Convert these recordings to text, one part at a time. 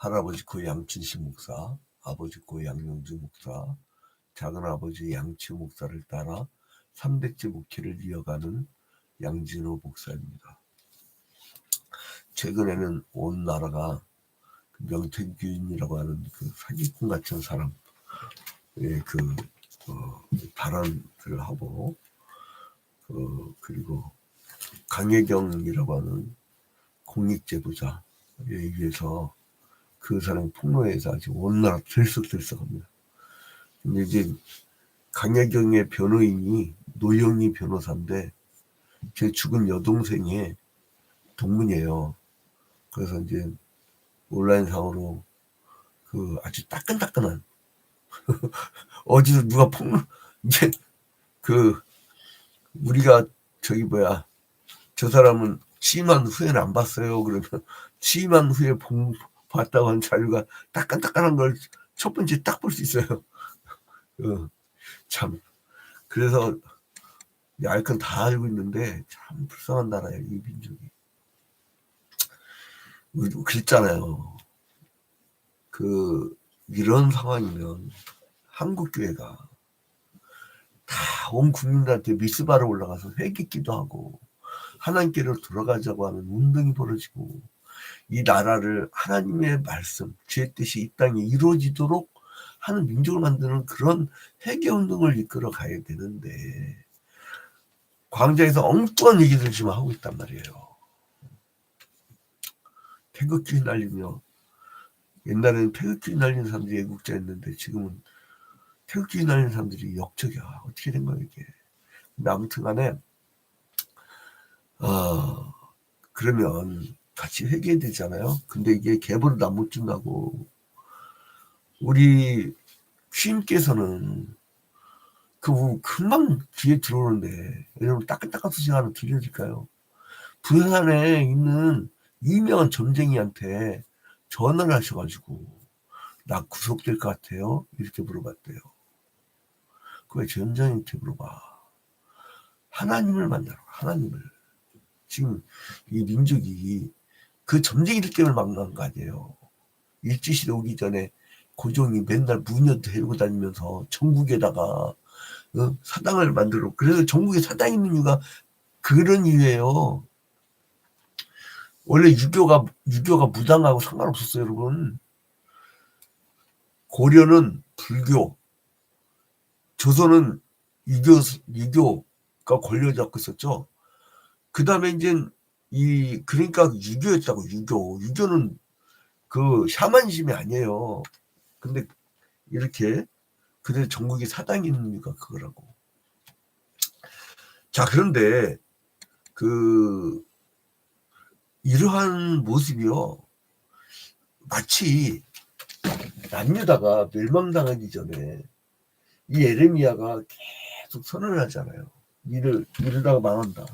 할아버지 고 양춘식 목사, 아버지 고 양용주 목사, 작은아버지 양치 목사를 따라 300제 목회를 이어가는 양진호 목사입니다. 최근에는 온 나라가 명태균이라고 하는 그 사기꾼 같은 사람의 발언들을 하고, 그리고 강혜경이라고 하는 공익제보자에 의해서 그 사람 폭로해서 아주 온 나라 들썩들썩합니다. 근데 이제 강혜경의 변호인이 노영희 변호사인데 제 죽은 여동생의 동문이에요. 그래서 이제 온라인상으로 그 아주 따끈따끈한 어디서 누가 이제 우리가 저 사람은 취임한 후에는 안 봤어요. 그러면 취임한 후에 봤다고 한 자료가 따끈따끈한 걸 첫 번째 딱 볼 수 있어요. 참. 그래서 알 건 다 알고 있는데 참 불쌍한 나라예요, 이 민족이. 그랬잖아요. 이런 상황이면 한국교회가 다 온 국민들한테 미스바를 올라가서 회개기도 하고 하나님께로 돌아가자고 하는 운동이 벌어지고 이 나라를 하나님의 말씀, 주의 뜻이 이 땅에 이루어지도록 하는 민족을 만드는 그런 회개운동을 이끌어 가야 되는데 광장에서 엉뚱한 얘기들 지금 하고 있단 말이에요. 태극기 날리며, 옛날에는 태극기 날리는 사람들이 애국자였는데 지금은 태극기 날리는 사람들이 역적이야. 어떻게 된 거야 이게. 근데 아무튼 간에 그러면 같이 회개해야 되잖아요. 근데 이게 계보를 안 못 준다고. 우리 주임께서는 금방 뒤에 들어오는데, 여러분 따끈따끈 소식 하나 들려드릴까요? 부산에 있는 유명한 점쟁이한테 전화를 하셔가지고 나 구속될 것 같아요? 이렇게 물어봤대요. 왜 점쟁이한테 물어봐? 하나님을 만나러, 하나님을. 지금 이 민족이 그 점쟁이들 때문에 망한 거 아니에요. 일제시대 오기 전에 고종이 맨날 무녀 데리고 다니면서 전국에다가 사당을 만들어. 그래서 전국에 사당이 있는 이유가 그런 이유예요. 원래 유교가 무당하고 상관없었어요, 여러분. 고려는 불교, 조선은 유교가 권력 잡고 있었죠. 그 다음에 이제 그러니까 유교였다고. 유교는 그 샤머니즘이 아니에요. 근데 이렇게 그래서 전국에 사당이 있는 이유가 그거라고. 자, 그런데 이러한 모습이요, 마치 남유다가 멸망당하기 전에 이 에레미야가 계속 선언을 하잖아요. 이러다가 망한다.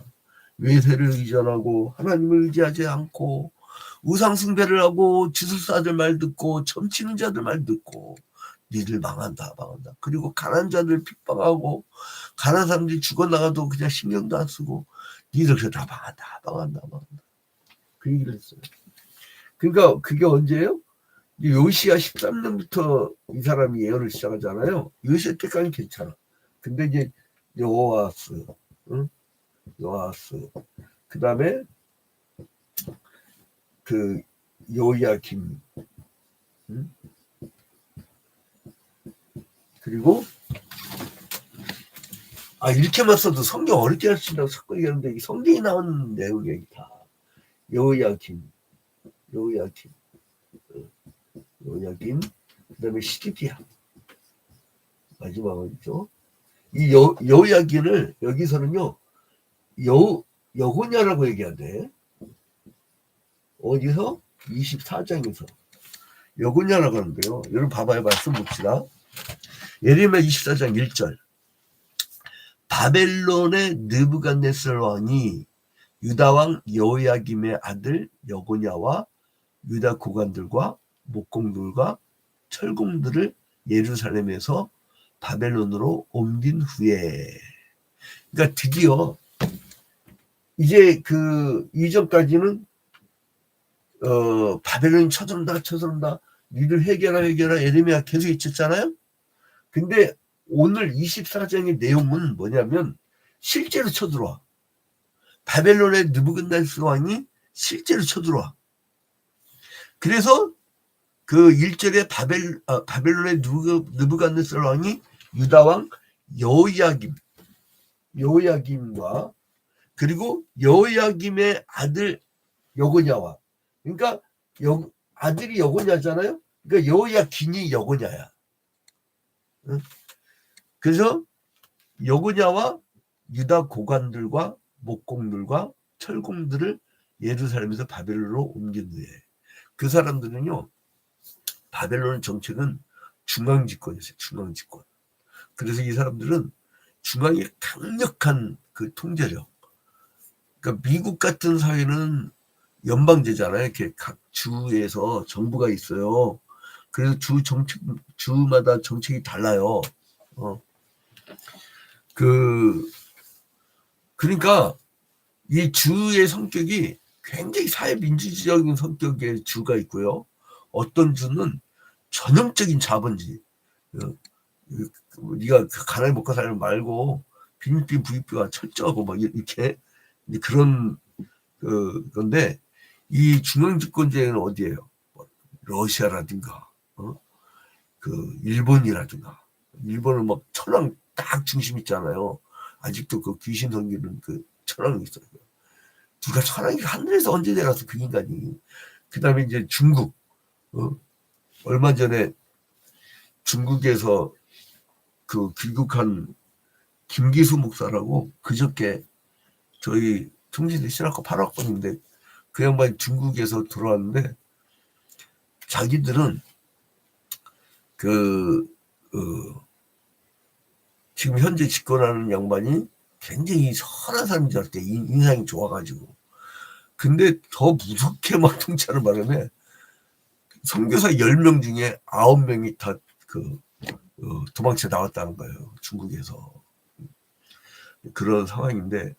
외세를 의존하고 하나님을 의지하지 않고 우상 숭배를 하고 주술사들 말 듣고 점치는 자들 말 듣고 니들 망한다. 그리고 가난한 자들 핍박하고 가난한 사람들이 죽어나가도 그냥 신경도 안 쓰고 니들 다 망한다. 그 얘기를 했어요. 그러니까 그게 언제예요? 요시야 13년부터 이 사람이 예언을 시작하잖아요. 요시야 때까지는 괜찮아. 근데 이제 여호와스, 그 다음에 요야김, 그리고 이렇게만 써도 성경 어렵게 가르친다고 자꾸 얘기하는데 이 성경이 나오는 내용이 다 요야김, 그 다음에 시드기야 마지막이죠. 이 여호야긴을 여기서는요 여고냐라고 얘기하는데, 어디서? 24장에서 여고냐라고 하는데요. 여러분 봐봐요. 말씀 봅시다. 예레미야 24장 1절. 바벨론의 느부갓네살 왕이 유다 왕 여호야김의 아들 여고냐와 유다 고관들과 목공들과 철공들을 예루살렘에서 바벨론으로 옮긴 후에, 그러니까 드디어 이제 이전까지는 바벨론이 쳐들어온다. 니들 회개라 예레미야 계속 있었잖아요. 근데 오늘 24장의 내용은 뭐냐면 실제로 쳐들어와. 바벨론의 느부갓네살 왕이 실제로 쳐들어와. 그래서 그 1절에 바벨론의 느부갓네살 왕이 유다 왕 여호야김과 그리고 여호야김의 아들 여고냐와, 그러니까 아들이 여고냐잖아요. 그러니까 여호야긴이 여고냐야. 응? 그래서 여고냐와 유다 고관들과 목공들과 철공들을 예루살렘에서 바벨론으로 옮긴 후에 그 사람들은요, 바벨론 정책은 중앙집권이었어요. 중앙집권. 그래서 이 사람들은 중앙의 강력한 그 통제력. 그러니까 미국 같은 사회는 연방제잖아요. 이렇게 각 주에서 정부가 있어요. 그래서 주마다 정책이 달라요. 그러니까 이 주의 성격이 굉장히 사회민주주의적인 성격의 주가 있고요. 어떤 주는 전형적인 자본주의. 네가 가난히 먹고 살면 말고 빈익빈 부익부가 철저하고 막 이렇게 그런 건데, 이 중앙집권제는 어디예요? 러시아라든가 일본이라든가. 일본은 막 천황 딱 중심 있잖아요. 아직도 그 귀신 섬기는 그 천황이 있어요. 누가 천황이 하늘에서 언제 내려서 그 인간이. 그 다음에 이제 중국. 얼마 전에 중국에서 그 귀국한 김기수 목사라고, 그저께 저희 통신대 신학과 8학번인데 그 양반이 중국에서 들어왔는데, 자기들은 지금 현재 집권하는 양반이 굉장히 선한 사람인 줄 알았대. 인상이 좋아가지고. 근데 더 무섭게 막 통찰을 말하네. 선교사 10명 중에 9명이 다 도망쳐 나왔다는 거예요. 중국에서. 그런 상황인데,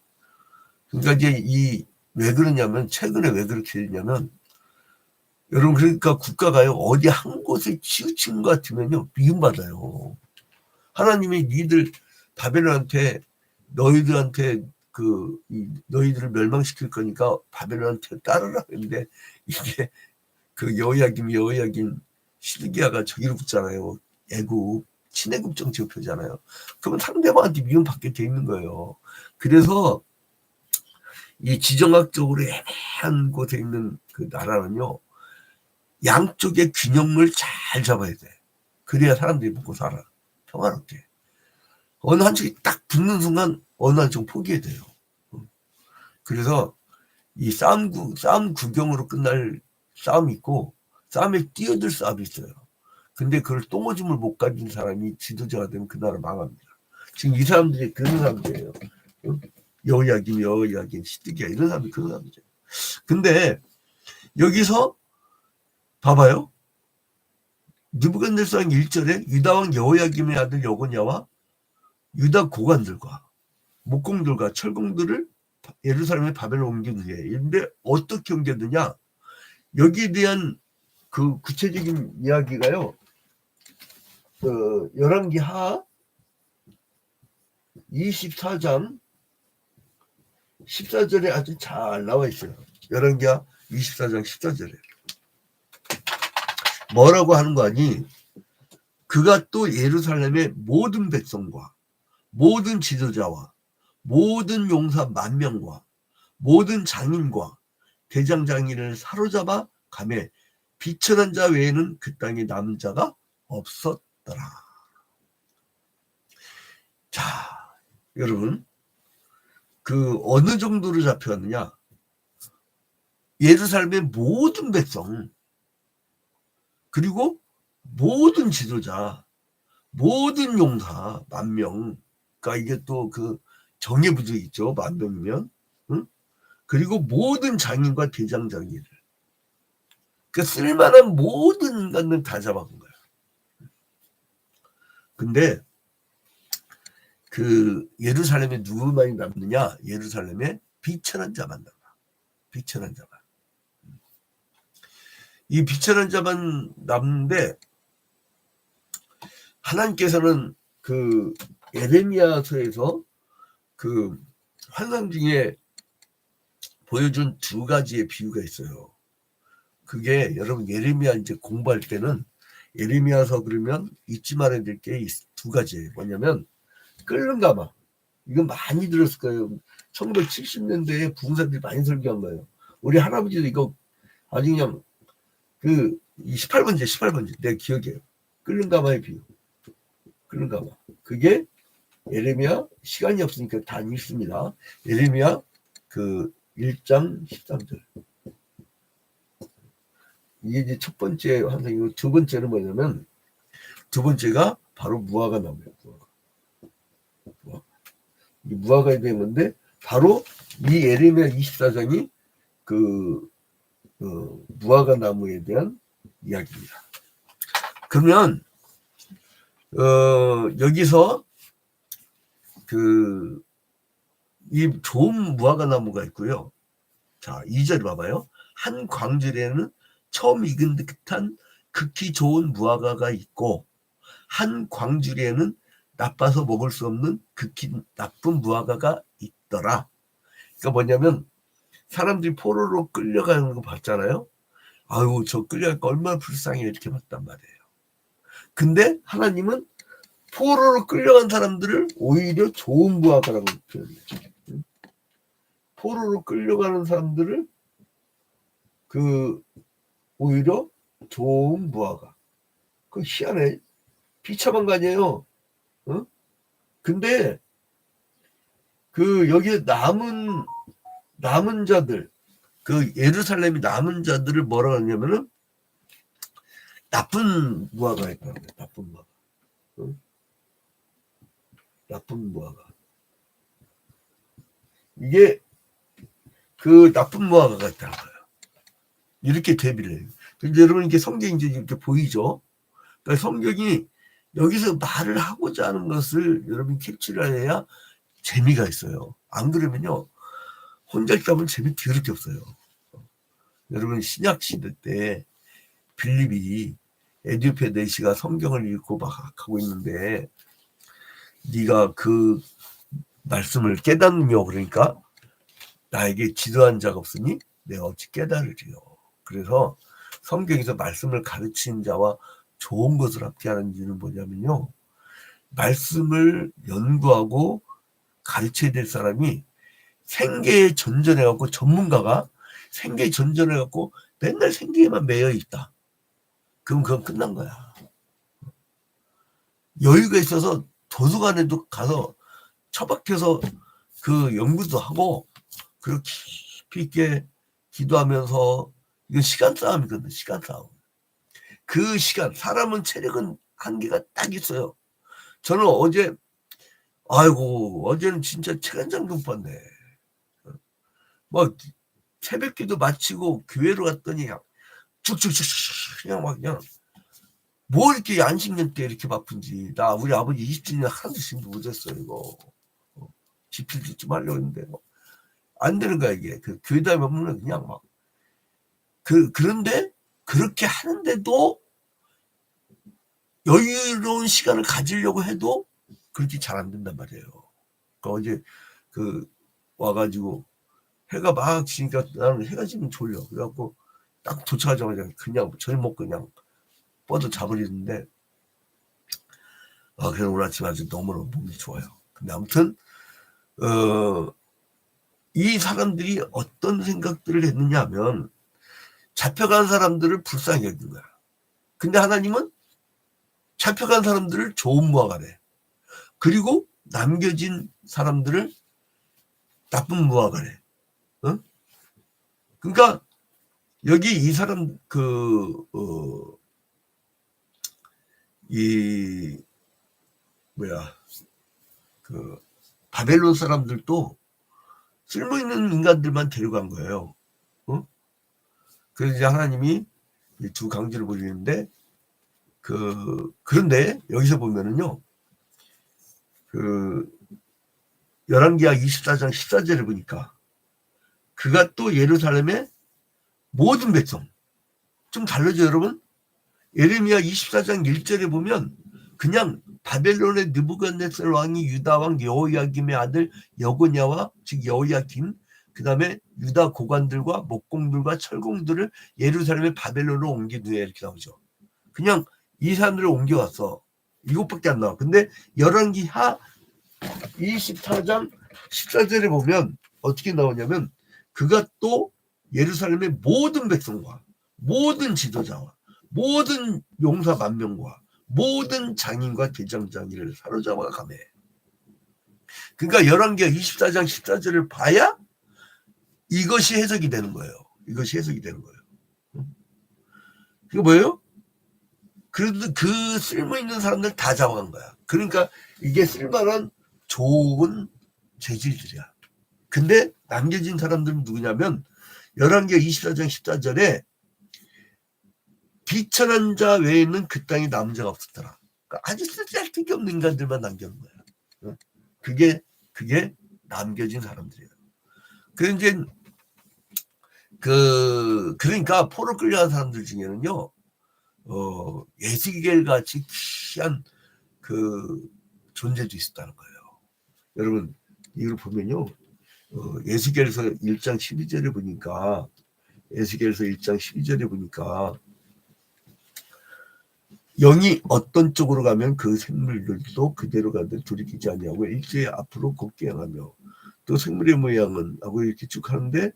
그러니까 이제 왜 그러냐면, 최근에 왜 그렇게 되냐면, 여러분, 그러니까 국가가요, 어디 한 곳에 치우친 것 같으면요, 미움받아요. 하나님이 니들 바벨론한테, 너희들한테 너희들을 멸망시킬 거니까 바벨론한테 따르라 했는데, 이게 여호야김 시드기야가 저기로 붙잖아요. 애국 친애국 정책을 펴잖아요. 그러면 상대방한테 미움받게 돼 있는 거예요. 그래서 이 지정학적으로 애매한 곳에 있는 그 나라는요, 양쪽의 균형을 잘 잡아야 돼. 그래야 사람들이 먹고 살아. 평화롭게. 어느 한쪽이 딱 붙는 순간 어느 한쪽 포기해야 돼요. 그래서 이 싸움 구경으로 끝날 싸움이 있고, 싸움에 뛰어들 싸움이 있어요. 근데 그걸 똥오줌을 못 가진 사람이 지도자가 되면 그 나라 망합니다. 지금 이 사람들이 그런 사람들이에요. 여호야김, 시드기야, 이런 사람들 그런 사람들이죠. 근데 여기서 봐봐요. 느부갓네살 1절에 유다왕 여호야김의 아들 여고냐와 유다 고관들과 목공들과 철공들을 예루살렘에 바벨론 옮긴 후에. 근데 어떻게 옮겼느냐? 여기에 대한 그 구체적인 이야기가요, 열왕기하 24장 14절에 아주 잘 나와 있어요. 열왕기하 24장 14절에 뭐라고 하는 거 아니? 그가 또 예루살렘의 모든 백성과 모든 지도자와 모든 용사 10,000명과 모든 장인과 대장장이를 사로잡아 가매 비천한 자 외에는 그 땅에 남은 자가 없었더라. 자, 여러분, 그 어느 정도로 잡혀왔느냐? 예루살렘의 모든 백성, 그리고 모든 지도자, 모든 용사 10,000명, 그러니까 이게 또 그 정예부도 있죠. 10,000명이면. 응? 그리고 모든 장인과 대장장이를, 그러니까 쓸만한 모든 인간들 다 잡아간 거야. 근데 그 예루살렘에 누구만이 남느냐? 예루살렘에 비천한 자만 남아. 비천한 자만. 이 비천한 자만 남는데 하나님께서는 그 예레미야서에서 그 환상 중에 보여준 두 가지의 비유가 있어요. 그게 여러분 예레미야 이제 공부할 때는 예레미야서 그러면 잊지 말아야 될 게 두 가지예요. 뭐냐면 끓는 가마. 이건 많이 들었을 거예요. 1970년대에 부흥사들이 많이 설교한 거예요. 우리 할아버지도 이거 아주 그냥 그 18번째 내 기억이에요. 끓는 가마의 비유. 끓는 가마. 그게 예레미야 시간이 없으니까 다 읽습니다. 예레미야 그 1장 13절. 이게 이제 첫 번째 환상이고 두 번째는 뭐냐면 두 번째가 바로 무화과 나무예요. 이 무화과에 대한 건데 바로 이 예레미야 24장이 그 무화과 나무에 대한 이야기입니다. 그러면 여기서 그 이 좋은 무화과 나무가 있고요. 자, 2절 봐봐요. 한 광주리에는 처음 익은 듯한 극히 좋은 무화과가 있고 한 광주리에는 나빠서 먹을 수 없는 극히 나쁜 무화과가 있더라. 그러니까 뭐냐면 사람들이 포로로 끌려가는 거 봤잖아요. 아유, 저 끌려갈 거 얼마나 불쌍해 이렇게 봤단 말이에요. 근데 하나님은 포로로 끌려간 사람들을 오히려 좋은 무화과라고 표현해요. 포로로 끌려가는 사람들을 그 오히려 좋은 무화과. 그 희한해. 비참한 거 아니에요. 어? 근데 그 여기에 남은 자들, 그 예루살렘이 남은 자들을 뭐라고 하냐면은 나쁜 무화과 있다는 거예요. 나쁜 무화과. 어? 나쁜 무화과. 이게 그 나쁜 무화과가 있다는 거예요. 이렇게 대비를 해요. 근데 여러분 이게 성경이 이제 이렇게 보이죠? 그러니까 성경이 여기서 말을 하고자 하는 것을 여러분 캡처를 해야 재미가 있어요. 안 그러면요. 혼자 있다 보면 재미 더럽게 없어요. 여러분 신약 시대 때 빌립이 에디오피아 내시가 성경을 읽고 막 하고 있는데 네가 그 말씀을 깨닫으며 그러니까 나에게 지도한 자가 없으니 내가 어찌 깨달으리요. 그래서 성경에서 말씀을 가르치는 자와 좋은 것을 합계하는 이유는 뭐냐면요. 말씀을 연구하고 가르쳐야 될 사람이 생계에 전전해갖고 전문가가 생계에 전전해갖고 맨날 생계에만 매여 있다. 그럼 그건 끝난 거야. 여유가 있어서 도서관에도 가서 처박혀서 그 연구도 하고 그리고 깊이 있게 기도하면서 이건 시간 싸움이거든. 시간 싸움. 그 시간 사람은 체력은 한계가 딱 있어요. 저는 어제는 진짜 책 한 장도 못 봤네. 뭐 새벽기도 마치고 교회로 갔더니 그냥 쭉쭉쭉 그냥 뭐 이렇게 안식년 때 이렇게 바쁜지. 나 우리 아버지 20주년 하나도 신도 못했어 이거. 지필 좀 하려고 했는데 안 되는 거야 이게. 그 교회 다니면 그냥 막 그런데 그렇게 하는데도 여유로운 시간을 가지려고 해도 그렇게 잘 안 된단 말이에요. 그러니까 어제 와가지고 해가 막 지니까 나는 해가 지면 졸려. 그래갖고 딱 도착하자마자 그냥 저녁 먹고 그냥 뻗어 자버리는데 그래서 오늘 아침 아주 너무너무 몸이 좋아요. 근데 아무튼 이 사람들이 어떤 생각들을 했느냐 하면 잡혀간 사람들을 불쌍히 여긴 거야. 근데 하나님은 잡혀간 사람들을 좋은 무화과래. 그리고 남겨진 사람들을 나쁜 무화과래. 어? 그러니까 여기 이 사람 바벨론 사람들도 쓸모있는 인간들만 데려간 거예요. 그래서 이제 하나님이 이 두 강지를 보여주는데 그런데 여기서 보면은요. 열왕기하 24장 14절을 보니까 그가 또 예루살렘의 모든 백성 좀 다르죠, 여러분? 예레미야 24장 1절에 보면 그냥 바벨론의 느부갓네살 왕이 유다 왕 여호야김의 아들 여고냐와 즉 여호야김 그다음에 유다 고관들과 목공들과 철공들을 예루살렘의 바벨론으로 옮긴 후에 이렇게 나오죠. 그냥 이 사람들을 옮겨왔어. 이것밖에 안 나와. 근데 열왕기하 24장 14절에 보면 어떻게 나오냐면 그가 또 예루살렘의 모든 백성과 모든 지도자와 모든 용사 만명과 모든 장인과 대장장이를 사로잡아 가매. 그러니까 열왕기하 24장 14절을 봐야 이것이 해석이 되는 거예요. 이것이 해석이 되는 거예요. 이거 뭐예요? 그래도 그 쓸모 있는 사람들 다 잡아간 거야. 그러니까 이게 쓸만한 좋은 재질들이야. 근데 남겨진 사람들은 누구냐면 열왕기하 24장 14절에 비천한 자 외에는 그 땅에 남은 자가 없었더라. 그러니까 아주 쓸데기 없는 인간들만 남겨놓은 거야. 그게 남겨진 사람들이에요. 그래서 이제 그러니까 포로 끌려간 사람들 중에는요, 에스겔 같이 귀한 그 존재도 있었다는 거예요. 여러분 이걸 보면요, 에스겔서 1장 12절에 보니까 에스겔서 1장 12절에 보니까 영이 어떤 쪽으로 가면 그 생물들도 그대로 가는데 돌이키지 아니하고 일제히 앞으로 곱게 향하며 또 생물의 모양은 하고 이렇게 쭉 하는데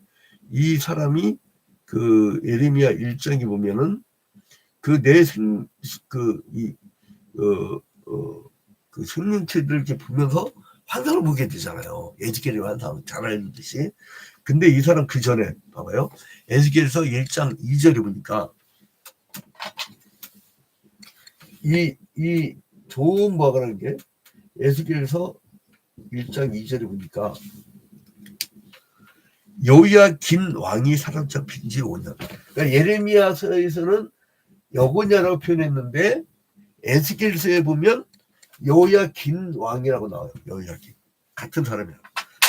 이 사람이 그 예레미야 1장에 보면은 그 그 생명체들 이렇게 보면서 환상을 보게 되잖아요. 에스겔의 환상 잘 알듯이. 근데 이 사람 그 전에 봐봐요. 에스겔서 1장 2절에 보니까 이 좋은 뭐라는 게 에스겔서 1장 2절에 보니까 여호야김 왕이 사로잡힌 지 5년. 그러니까 예레미야서에서는 여고냐라고 표현했는데 에스겔서에 보면 여호야김 왕이라고 나와요. 여호야김 같은 사람이야.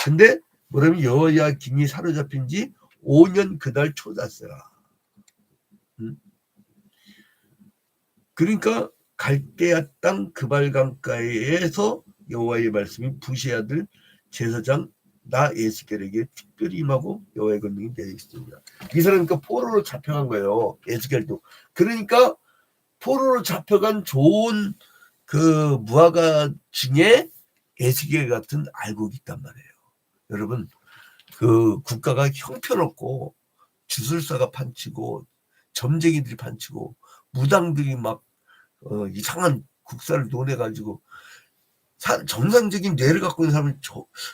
근데 뭐냐면 여호야김이 사로잡힌 지 5년 그달 초다스라. 그러니까 갈대아 땅 그발강가에서 여호와의 말씀이 부시 아들 제사장 나 에스겔에게 특별히 임하고 여호와의 권능이 내려 있습니다. 이 사람은 그러니까 포로로 잡혀간 거예요. 에스겔도. 그러니까 포로로 잡혀간 좋은 그 무화과 중에 에스겔 같은 알곡이 있단 말이에요. 여러분 그 국가가 형편없고 주술사가 판치고 점쟁이들이 판치고 무당들이 막 이상한 국사를 논해가지고 정상적인 뇌를 갖고 있는 사람이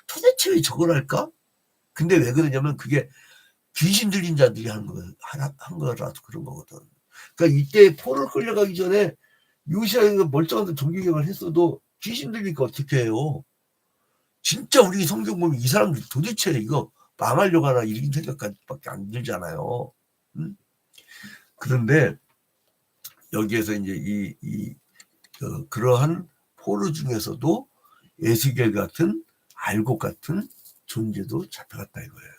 도대체 왜 저걸 할까? 근데 왜 그러냐면 그게 귀신 들린 자들이 한 거라서 그런 거거든. 그러니까 이때 포로를 끌려가기 전에 요시아가 멀쩡한 종교개혁을 했어도 귀신 들리니까 어떻게 해요? 진짜 우리 성경 보면 이 사람들 도대체 이거 망하려고 하나 이런 생각까지밖에 안 들잖아요. 그런데 여기에서 이제 그러한 포로 중에서도 에스겔 같은 알곡 같은 존재도 잡혀갔다 이거예요.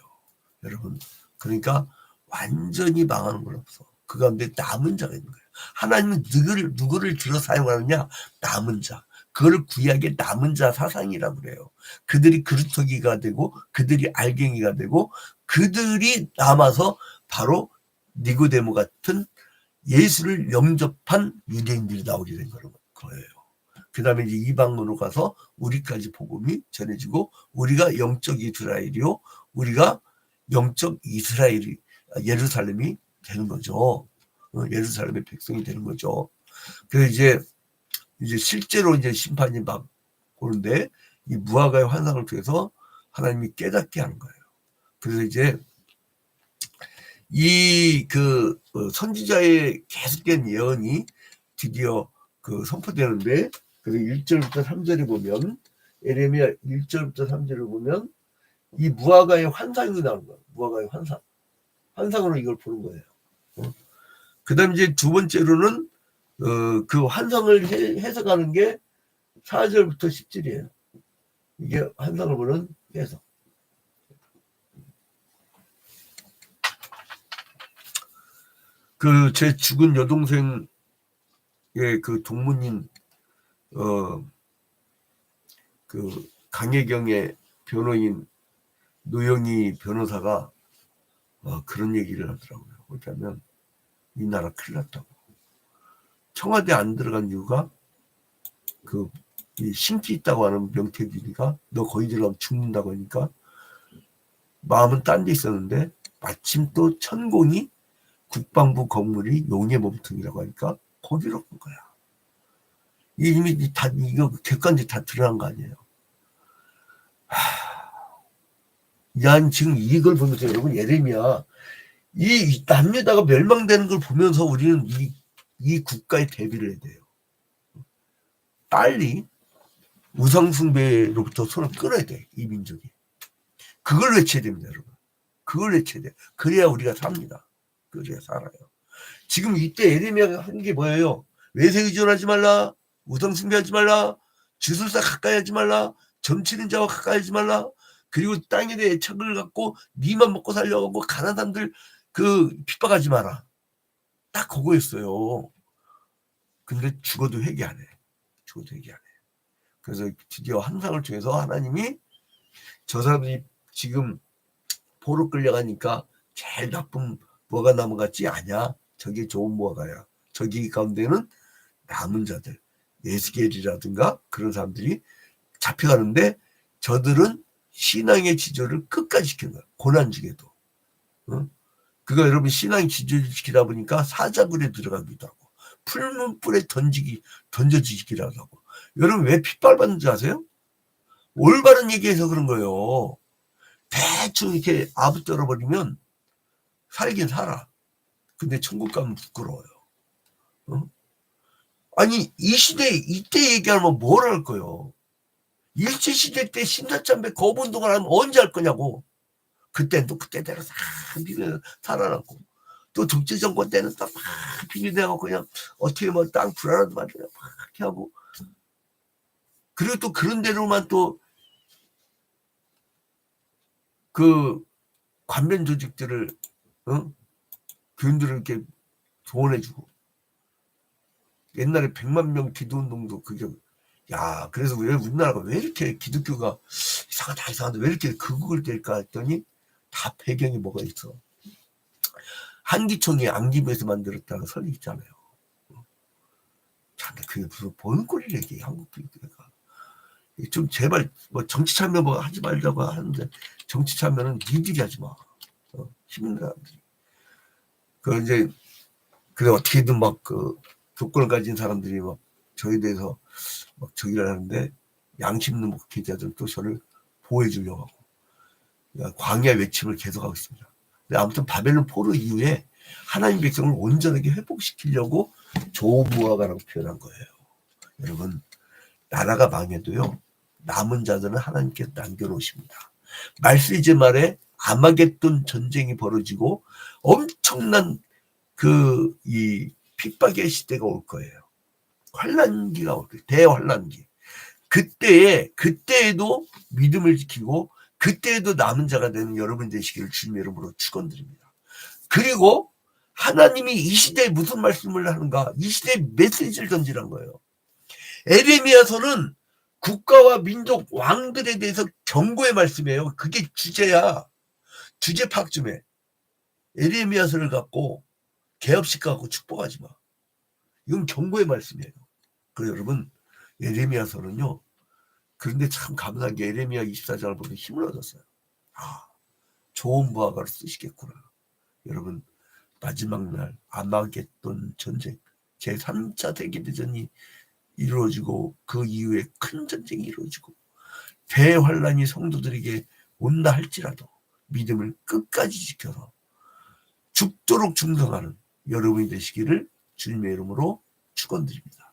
여러분 그러니까 완전히 망하는 건 없어. 그 가운데 남은 자가 있는 거예요. 하나님은 누구를 들어 사용하느냐? 남은 자. 그걸 구약의 남은 자 사상이라고 그래요. 그들이 그루터기가 되고 그들이 알갱이가 되고 그들이 남아서 바로 니고데모 같은 예수를 영접한 유대인들이 나오게 된 거예요. 그 다음에 이제 이방으로 가서 우리까지 복음이 전해지고 우리가 영적 이스라엘이요. 우리가 영적 이스라엘이 예루살렘이 되는 거죠. 예루살렘의 백성이 되는 거죠. 그래서 이제 실제로 이제 심판이 막 오는데 이 무화과의 환상을 통해서 하나님이 깨닫게 하는 거예요. 그래서 이제 이 선지자의 계속된 예언이 드디어 선포되는데 그래서 1절부터 3절에 보면 예레미야 1절부터 3절을 보면 이 무화과의 환상이 나오는 거예요. 무화과의 환상으로 이걸 보는 거예요. 그다음 이제 두 번째로는 그 환상을 해석하는 게 4절부터 10절이에요. 이게 환상을 보는 해석. 그 제 죽은 여동생의 그 동문인 그 강혜경의 변호인 노영희 변호사가 그런 얘기를 하더라고요. 뭐냐면 이 나라 큰일 났다고. 청와대 안 들어간 이유가 그 신기 있다고 하는 명태균이가 너 거기 들어가면 죽는다고 하니까 마음은 딴 데 있었는데 마침 또 천공이 국방부 건물이 용의 몸통이라고 하니까 거기로 간 거야. 이미 다 이거 객관적이 다 드러난 거 아니에요. 난 지금 이걸 보면서 여러분 예레미야 이 남유다가 멸망되는 걸 보면서 우리는 이 국가에 대비를 해야 돼요. 빨리 우상숭배로부터 손을 끊어야 돼. 이 민족이. 그걸 외쳐야 됩니다, 여러분. 그걸 외쳐야 돼. 그래야 우리가 삽니다. 그래야 살아요. 지금 이때 예레미야가 한 게 뭐예요? 외세 의존하지 말라. 우상숭배하지 말라. 주술사 가까이 하지 말라. 점치는 자와 가까이 하지 말라. 그리고 땅에 대해 애착을 갖고 니만 먹고 살려고 가난한 사람들 그 핍박하지 마라. 딱 그거였어요. 근데 죽어도 회개 안 해. 죽어도 회개 안 해. 그래서 드디어 환상을 통해서 하나님이 저 사람들이 지금 포로 끌려가니까 제일 나쁜 무화과 나무 같지 않냐? 저게 좋은 무화과야. 저기 가운데는 남은 자들, 예스겔이라든가 그런 사람들이 잡혀가는데 저들은 신앙의 지조를 끝까지 지키는 거야. 고난 중에도. 그거 여러분 신앙의 지조를 지키다 보니까 사자굴에 들어가기도 하고 풀문불에 던져지기도 하고. 여러분 왜 핏발받는지 아세요? 올바른 얘기해서 그런 거예요. 대충 이렇게 아부 떨어버리면 살긴 살아. 근데 천국 가면 부끄러워요. 아니 이 시대 이때 얘기하면 뭘 할 거예요? 일제시대 때 신사참배 거부운동을 하면 언제 할 거냐고. 그때는 또 그때대로 다 비벼 살아남고 또 독재정권 때는 또 막 비벼대고 그냥 어떻게 뭐 땅 불안하도 만들어 막 이렇게 하고 그리고 또 그런 대로만 또 그 관변 조직들을 교인들을 이렇게 조언해주고 옛날에 100만 명 기도운동도 그게 야 그래서 왜 우리나라가 왜 이렇게 기독교가 이상하다 왜 이렇게 극을 뗄까 했더니 다 배경이 뭐가 있어. 한기총이 안기부에서 만들었다는 설이 있잖아요. 참 그게 무슨 보는 꼴이래 이게 한국 교회가. 좀 제발 뭐 정치 참여 뭐 하지 말자고 하는데 정치 참여는 니들이 하지 마. 시민 사람들이. 그 이제 그래 어떻게든 막 그 교권을 가진 사람들이 막 저에 대해서 막 저기를 하는데 양심 있는 목회자들은 또 저를 보호해 주려고 하고 광야 외침을 계속하고 있습니다. 근데 아무튼 바벨론 포로 이후에 하나님 백성을 온전하게 회복시키려고 좋은 무화과라고 표현한 거예요. 여러분 나라가 망해도요 남은 자들은 하나님께서 남겨놓으십니다. 말세제 말에 아마겟돈 전쟁이 벌어지고 엄청난 이 핍박의 시대가 올 거예요. 환란기가 올 거예요. 대환란기. 그때에도 믿음을 지키고 그때에도 남은 자가 되는 여러분 되시기를 주님의 이름으로 축원드립니다. 그리고 하나님이 이 시대에 무슨 말씀을 하는가? 이 시대에 메시지를 던지는 거예요. 에레미야서는 국가와 민족 왕들에 대해서 경고의 말씀이에요. 그게 주제야. 주제 파악 좀 해. 에레미야서를 갖고 개업식 갖고 축복하지 마. 이건 경고의 말씀이에요. 그래서 여러분 에레미야서는요. 그런데 참 감사한 게 에레미야 24장을 보면 힘을 얻었어요. 아, 좋은 무화과를 쓰시겠구나. 여러분 마지막 날 아마겟돈 전쟁 제3차 세계대전이 이루어지고 그 이후에 큰 전쟁이 이루어지고 대환란이 성도들에게 온다 할지라도 믿음을 끝까지 지켜서 죽도록 충성하는 여러분이 되시기를 주님의 이름으로 축원드립니다.